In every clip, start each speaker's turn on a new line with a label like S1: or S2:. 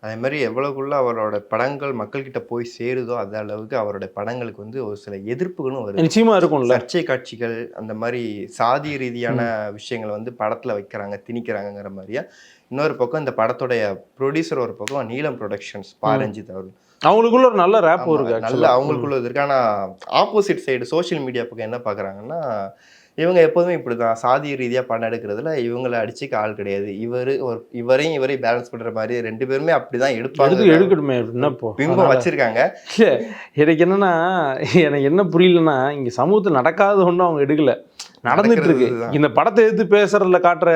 S1: அதே மாரி எவ்வளவுக்குள்ள அவரோட படங்கள் மக்கள்கிட்ட போய் சேருதோ, அந்த அளவுக்கு அவரோட படங்களுக்கு வந்து ஒரு சில எதிர்ப்புகளும் வருது.
S2: நிச்சயமா இருக்கும்ல.
S1: சர்ச்சை காட்சிகள், அந்த மாரி சாதி ரீதியான
S2: ம்.
S1: விஷயங்கள வந்து படத்துல வைக்கிறாங்க, திணிக்கிறாங்கங்கிற மாரியா. இன்னொரு பக்கம் இந்த படத்துடைய புரொடியூசர் ஒரு பக்கம் நீலம் புரொடக்ஷன்ஸ் பா.
S2: ம்.
S1: ரஞ்சித் அவர்கள்.
S2: அவங்களுக்குள்ள ஒரு நல்ல ரேப்போ
S1: ஆமா.
S2: இருக்கு
S1: நல்ல
S2: ஆக்சுவலா. ம்.
S1: அவங்களுக்குள்ள இது இருக்கு. ஆனா ஆப்போசிட் சைடு சோசியல் மீடியா பக்கம் என்ன பார்க்குறாங்கன்னா, இவங்க எப்போதுமே இப்படிதான். சாதி ரீதியா படம் எடுக்கிறதுல இவங்கள அடிச்சுக்க ஆள் கிடையாது. இவரையும் பேலன்ஸ் பண்ற மாரி 2 பேருமே அப்படிதான் எடுப்பாங்கங்கிற
S2: எடுக்கட்டுமே என்ன
S1: ஒரு
S2: இப்போ?
S1: பிம்பம்
S2: அதனால
S1: வச்சிருக்காங்க.
S2: இல்ல எனக்கு என்னன்னா, எனக்கு என்ன புரியலன்னா, இங்க சமூகத்துல நடக்காத ஒண்ணும் அவங்க எடுக்கல. நடந்துட்டு
S1: நடக்கிறது
S2: இருக்கு.
S1: இதுதான்.
S2: இந்த படத்த எதிர்த்து பேசுறதுல காட்டுற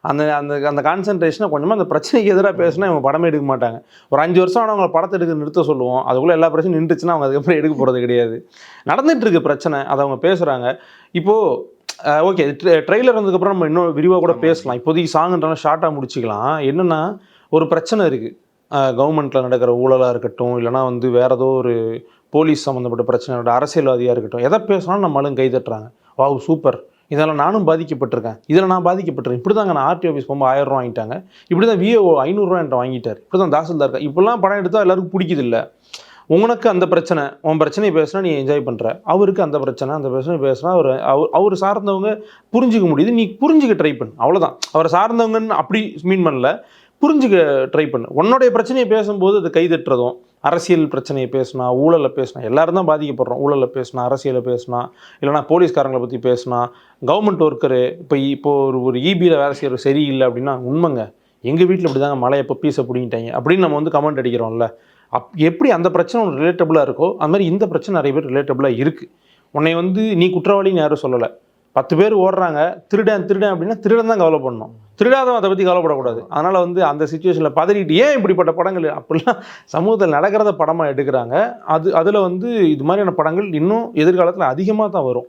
S2: அந்த அந்த அந்த கான்சன்ட்ரேஷன கொஞ்சமா அந்த பிரச்சனைக்கு எதிரா பேசுனா இவங்க படமே எடுக்க மாட்டாங்க. ஒரு 5 வருஷம் ஆனவங்கள படத்த எடுக்க நிறுத்த சொல்லுவோம். அதுக்குள்ள எல்லா பிரச்சனையும் நின்றுச்சுன்னா அவங்க அதுக்கப்புறம் எடுக்க போறது கிடையாது. நடந்துட்டு இருக்கு பிரச்சனை. அத அவங்க பேசுறாங்க. இப்போ ஓகே. ட்ரெய்லர் வந்ததுக்கப்புறம் நம்ம இன்னும் விரிவா கூட
S1: ஆமா ஜி.
S2: பேசலாம். இப்போதைக்கு சாங்ன்றனால ஷார்ட்டா முடிச்சுக்கலாம். என்னன்னா, ஒரு பிரச்சனை இருக்கு. கவர்மெண்ட்ல நடக்கிற ஊழலா இருக்கட்டும், இல்லன்னா வந்து வேற ஏதோ ஒரு போலீஸ் சம்மந்தப்பட்ட பிரச்சனை, அரசியல்வாதியா இருக்கட்டும், எத பேசினாலும் நம்ம ஆளுங்க கை தட்டுறாங்க. Wow super! இதால நானும் பாதிக்கப்பட்டிருக்கேன். இதில நான் பாதிக்கப்பட்டிருக்கேன். இப்படிதாங்க நான் ஆர்டிஓ ஆஃபீஸ் போகும்போது ரூ. 1000 வாங்கிட்டாங்க. இப்படிதான் விஏஓ ரூ. 500 என்ட்ட வாங்கிட்டாரு. இப்படிதான் தாசில்தார் இப்படிலாம் படம் எடுத்தா எல்லாருக்கும் புடிக்குதுல்ல. உனக்கு அந்த பிரச்சனை, உன் பிரச்சனைய பேசினா நீ என்ஜாய் பண்ற. அவருக்கு அந்த பிரச்சனை, அந்த பிரச்சனை பேசினா அவரு சார்ந்தவங்க புரிஞ்சுக்க முடியுது. நீ புரிஞ்சுக்க ட்ரை பண்ணு. அவ்வளோதான். அவர சார்ந்தவங்கன்னு அப்படி மீன் பண்ணல. புரிஞ்சுக்க ட்ரை பண்ணு. உன்னுடைய பிரச்சனைய பேசும்போது அது கை தட்டுறதும், அரசியல் பிரச்சனைய பேசினா, ஊழல பேசினா, எல்லாரும் தான் பாதிக்கப்படுறோம். ஊழல பேசினா, அரசியல பேசினா, இல்லன்னா போலீஸ்காரங்கள பத்தி பேசினா, கவர்மெண்ட் ஒர்க்கரு இப்போ ஒரு ஈபில வேலை செய்றவர் சரியில்ல அப்படின்னா, உண்மைங்க. எங்க வீட்ல இப்படிதாங்க மழைய பீஸ புடுங்கிட்டாய்ங்க அப்படின்னு நம்ம வந்து கமெண்ட் அடிக்கிறோம்ல. எப்படி அந்த பிரச்சனை உனக்கு ரிலேட்டபிளா இருக்கோ, அது மாரி இந்த பிரச்சனை நெறைய பேர் ரிலேட்டபிளா இருக்கு. உன்னைய வந்து நீ குற்றவாளின்னு யாரும் சொல்லல. 10 பேர் ஓடுறாங்க. திருடன் திருடன் அப்படின்னா திருடன் தான் கவலைப்படணும். திருடாதவன் அத பத்தி கவலைப்படக்கூடாது.
S1: ஆமா.
S2: அதனால வந்து அந்த சிச்சுவேஷன்ல பதறிட்டு ஏன் இப்படிப்பட்ட படங்கள் அப்படிலாம் சமூகத்துல நடக்கிறத படமா எடுக்குறாங்க. அதுல வந்து இது மாதிரியான படங்கள் இன்னும் எதிர்காலத்துல அதிகமா தான் வரும்.